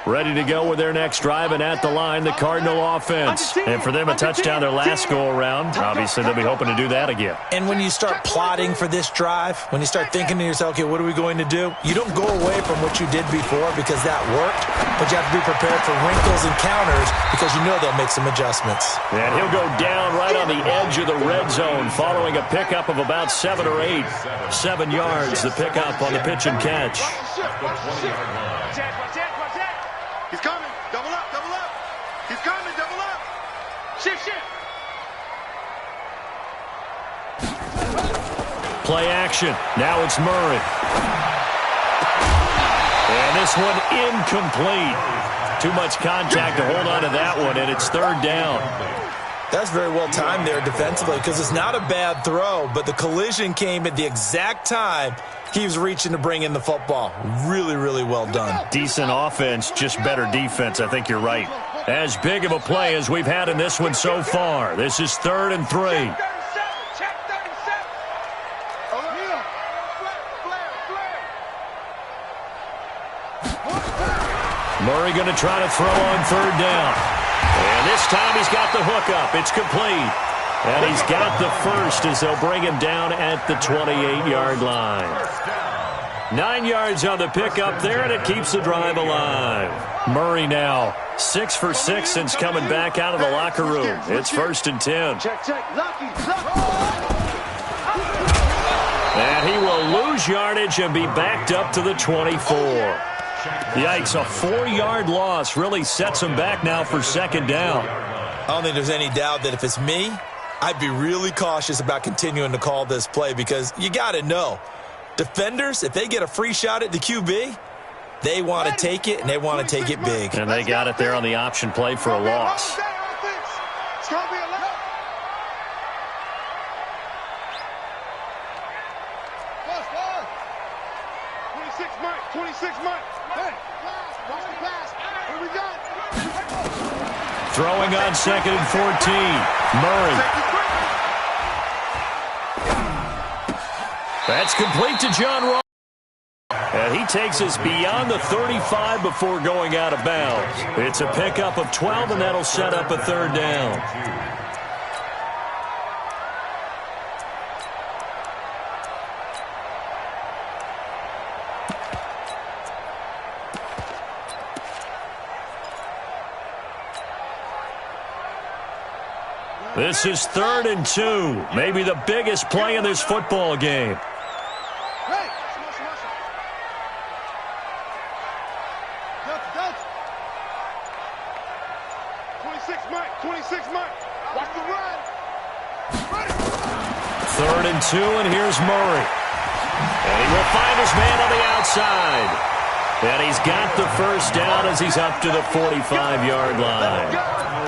Ready to go with their next drive, and at the line, the Cardinal offense. And for them, a touchdown their last go-around. Obviously, they'll be hoping to do that again. And when you start plotting for this drive, when you start thinking to yourself, okay, what are we going to do? You don't go away from what you did before because that worked, but you have to be prepared for wrinkles and counters because you know they'll make some adjustments. And he'll go down right on the edge of the red zone following a pickup of about 7 or 8. 7 yards, the pickup on the pitch and catch. He's coming. Double up. He's coming. Double up. Shift. Play action. Now it's Murray. And this one incomplete. Too much contact to hold on to that one, and it's third down. That's very well timed there defensively because it's not a bad throw, but the collision came at the exact time he was reaching to bring in the football. Really, really well done. Decent offense, just better defense. I think you're right. As big of a play as we've had in this one so far. This is 3rd and 3. Check 37. Murray going to try to throw on 3rd down. And this time he's got the hook up. It's complete. And he's got the first as they'll bring him down at the 28-yard line. 9 yards on the pickup there, and it keeps the drive alive. Murray now 6 for 6 since coming back out of the locker room. It's 1st and 10. And he will lose yardage and be backed up to the 24. Yikes, a 4-yard loss really sets him back now for 2nd down. I don't think there's any doubt that if it's me, I'd be really cautious about continuing to call this play because you got to know, defenders, if they get a free shot at the QB, they want to take it, and they want to take it big. And they got it there on the option play for a loss. It's going to be a loss. 26 Mike. Hey, watch the pass. Here we go. Throwing on 2nd and 14. Murray. That's complete to John Ross. And he takes us beyond the 35 before going out of bounds. It's a pickup of 12, and that'll set up a 3rd down. This is 3rd and 2. Maybe the biggest play in this football game. Hey! 26 Mike. Watch the run. 3rd and 2, and here's Murray. And he will find his man on the outside. And he's got the first down as he's up to the 45-yard line.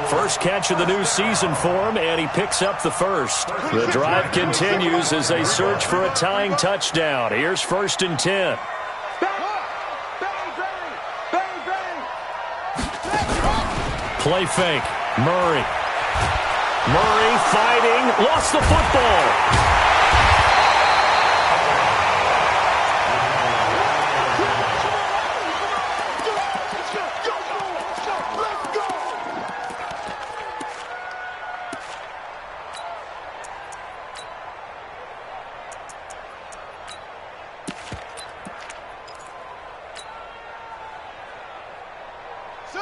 First catch of the new season for him, and he picks up the first. The drive continues as they search for a tying touchdown. Here's 1st and 10. Play fake. Murray. Murray fighting. Lost the football.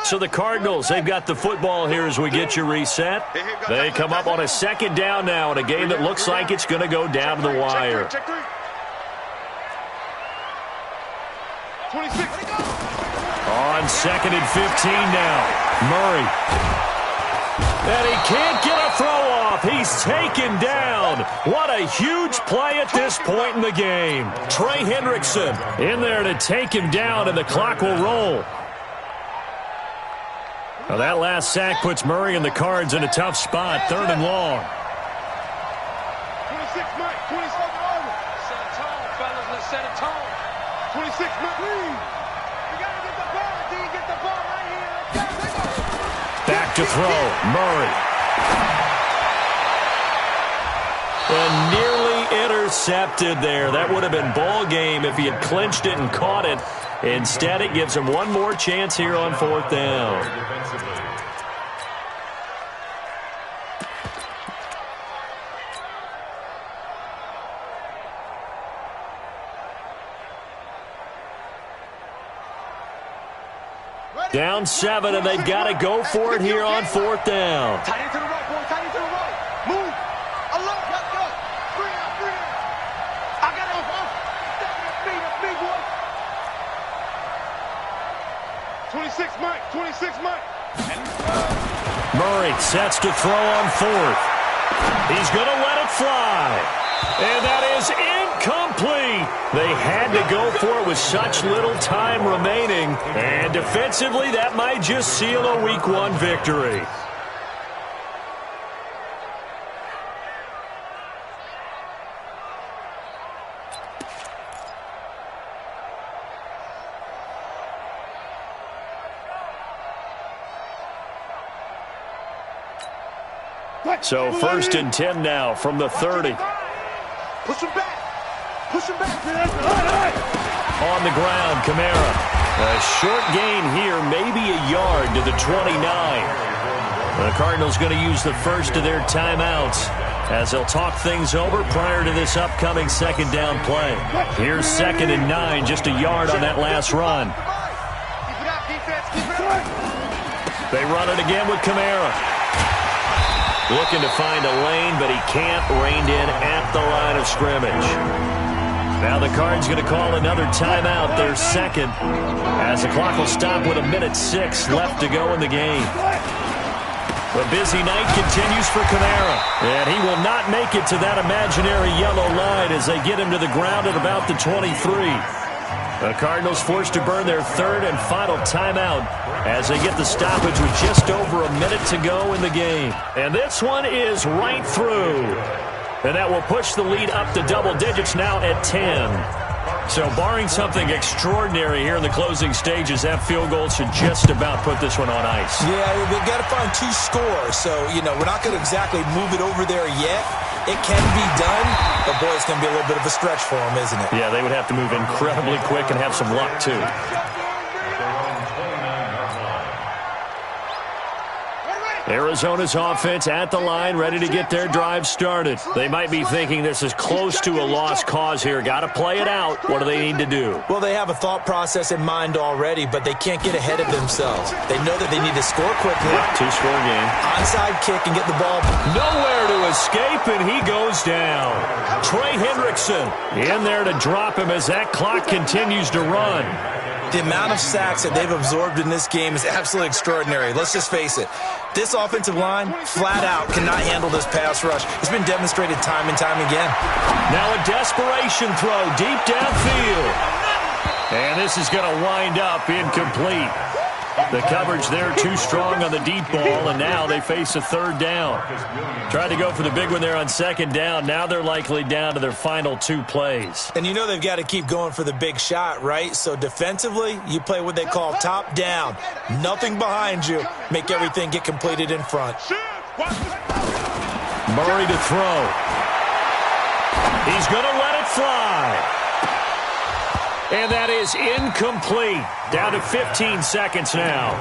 So the Cardinals, they've got the football here as we get you reset. They come up on a 2nd down now in a game that looks like it's going to go down to the wire. On 2nd and 15 now. Murray. And he can't get a throw off. He's taken down. What a huge play at this point in the game. Trey Hendrickson in there to take him down, and the clock will roll. Well, that last sack puts Murray and the Cards in a tough spot. 3rd and long. 26 Mike. 27 over. Set a tone, fellas. Let's set a tone. 26 Mike. You got to get the ball. D, get the ball right here. Let's go. Back to throw. Murray. And nearly intercepted there. That would have been ball game if he had clinched it and caught it. Instead, it gives him one more chance here on 4th down. Down 7, and they've got to go for it here on 4th down. Tight into the right, boy. Tight into the right. Move. Alert. Let's go. Bring it out. Bring it out. I got it. That's me, boy. 26 Mike. 26 Mike. Murray sets to throw on 4th. He's going to let it fly. And that is incomplete. They had to go for it with such little time remaining. And defensively, that might just seal a Week 1 victory. So 1st and 10 now from the 30. Push him back. Push him back. On the ground, Kamara. A short gain here, maybe a yard to the 29. The Cardinals going to use the first of their timeouts as they'll talk things over prior to this upcoming second down play. Here's 2nd and 9, just a yard on that last run. Keep it up, defense. Keep it up. They run it again with Kamara. Looking to find a lane, but he can't. Reined in at the line of scrimmage. Now the Cards going to call another timeout, their second, as the clock will stop with 1:06 left to go in the game. The busy night continues for Kamara, and he will not make it to that imaginary yellow line as they get him to the ground at about the 23. The Cardinals forced to burn their 3rd and final timeout as they get the stoppage with just over a minute to go in the game. And this one is right through. And that will push the lead up to double digits now at 10. So barring something extraordinary here in the closing stages, that field goal should just about put this one on ice. Yeah, they've got to find 2 scores. So, we're not going to exactly move it over there yet. It can be done, but, boy, it's going to be a little bit of a stretch for them, isn't it? Yeah, they would have to move incredibly quick and have some luck, too. Arizona's offense at the line, ready to get their drive started. They might be thinking this is close to a lost cause here. Got to play it out. What do they need to do? Well, they have a thought process in mind already, but they can't get ahead of themselves. They know that they need to score quickly. 2-score game. Onside kick and get the ball. Nowhere to escape, and he goes down. Trey Hendrickson in there to drop him as that clock continues to run. The amount of sacks that they've absorbed in this game is absolutely extraordinary. Let's just face it. This offensive line, flat out, cannot handle this pass rush. It's been demonstrated time and time again. Now a desperation throw deep downfield. And this is going to wind up incomplete. The coverage there too strong on the deep ball, and now they face a 3rd down. Tried to go for the big one there on 2nd down. Now they're likely down to their final 2 plays. And they've got to keep going for the big shot, right? So defensively, you play what they call top down. Nothing behind you. Make everything get completed in front. Murray to throw. He's going to let it fly. And that is incomplete. Down to 15 seconds now.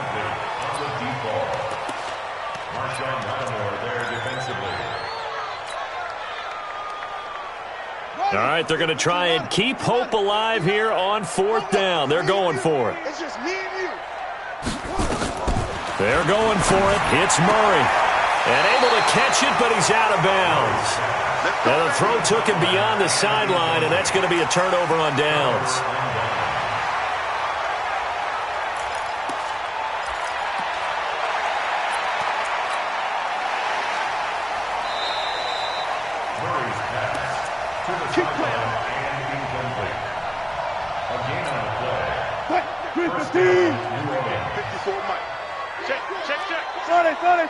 All right, they're going to try and keep hope alive here on 4th down. They're going for it. It's just me and you. They're going for it. It's Murray. And able to catch it, but he's out of bounds. Now the throw took him beyond the sideline, and that's going to be a turnover on downs. Keep playing. And incomplete. Again on the play. 54 Mike. Check.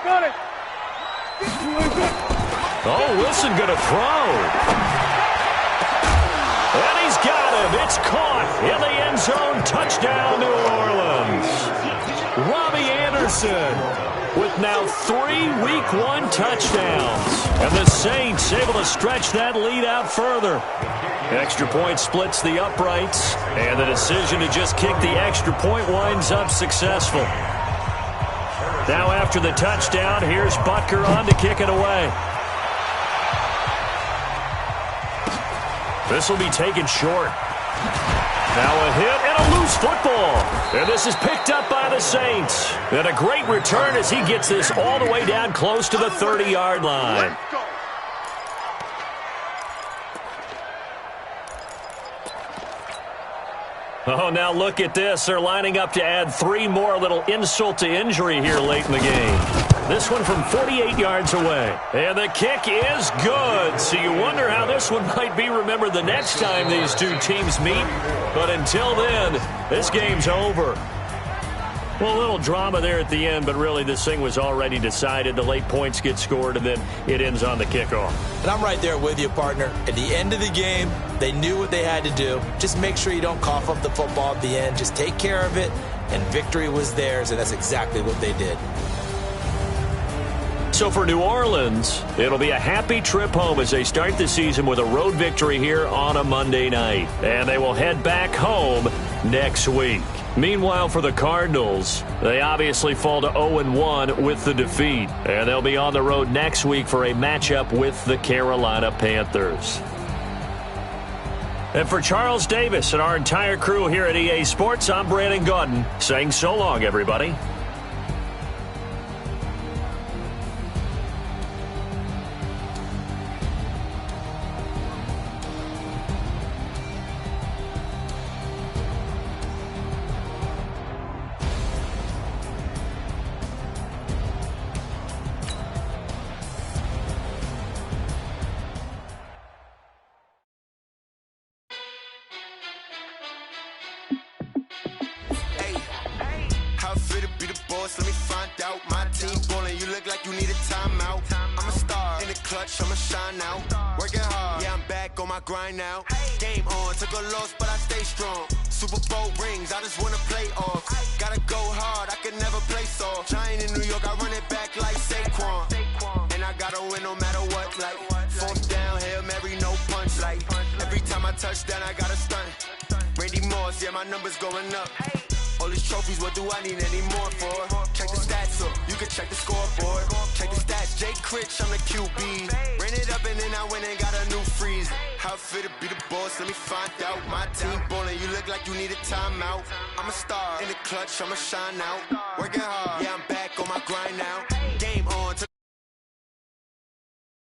Got it. Oh, Wilson going to throw. And he's got him. It's caught in the end zone. Touchdown, New Orleans. Robbie Anderson with now 3 Week 1 touchdowns. And the Saints able to stretch that lead out further. Extra point splits the uprights, and the decision to just kick the extra point winds up successful. Now after the touchdown, here's Butker on to kick it away. This will be taken short. Now a hit and a loose football. And this is picked up by the Saints. And a great return as he gets this all the way down close to the 30-yard line. Oh, now look at this. They're lining up to add 3 more, little insult to injury here late in the game. This one from 48 yards away. And the kick is good. So you wonder how this one might be remembered the next time these two teams meet. But until then, this game's over. Well, a little drama there at the end, but really this thing was already decided. The late points get scored, and then it ends on the kickoff. And I'm right there with you, partner. At the end of the game, they knew what they had to do. Just make sure you don't cough up the football at the end. Just take care of it, and victory was theirs, and that's exactly what they did. So for New Orleans, it'll be a happy trip home as they start the season with a road victory here on a Monday night. And they will head back home next week. Meanwhile, for the Cardinals, they obviously fall to 0-1 with the defeat. And they'll be on the road next week for a matchup with the Carolina Panthers. And for Charles Davis and our entire crew here at EA Sports, I'm Brandon Gaudin saying so long, everybody. Let me find out. My team ballin', you look like you need a timeout. I'm a star in the clutch, I'ma shine now. Working hard, yeah, I'm back on my grind now. Game on, took a loss, but I stay strong. Super Bowl rings, I just wanna play off. Gotta go hard, I can never play soft. Giant in New York, I run it back like Saquon. And I gotta win no matter what, like fourth down, Hail Mary, no punch. Like every time I touch down, I gotta stunt. Randy Moss, yeah, my numbers going up. All these trophies, what do I need any more for? Check the stats up, you can check the scoreboard. Check the stats, Jake Critch, I'm the QB. Ran it up and then I went and got a new freeze. How fit to be the boss, let me find out. My team ballin', you look like you need a timeout. I'm a star in the clutch, I'ma shine out. Working hard, yeah, I'm back on my grind now.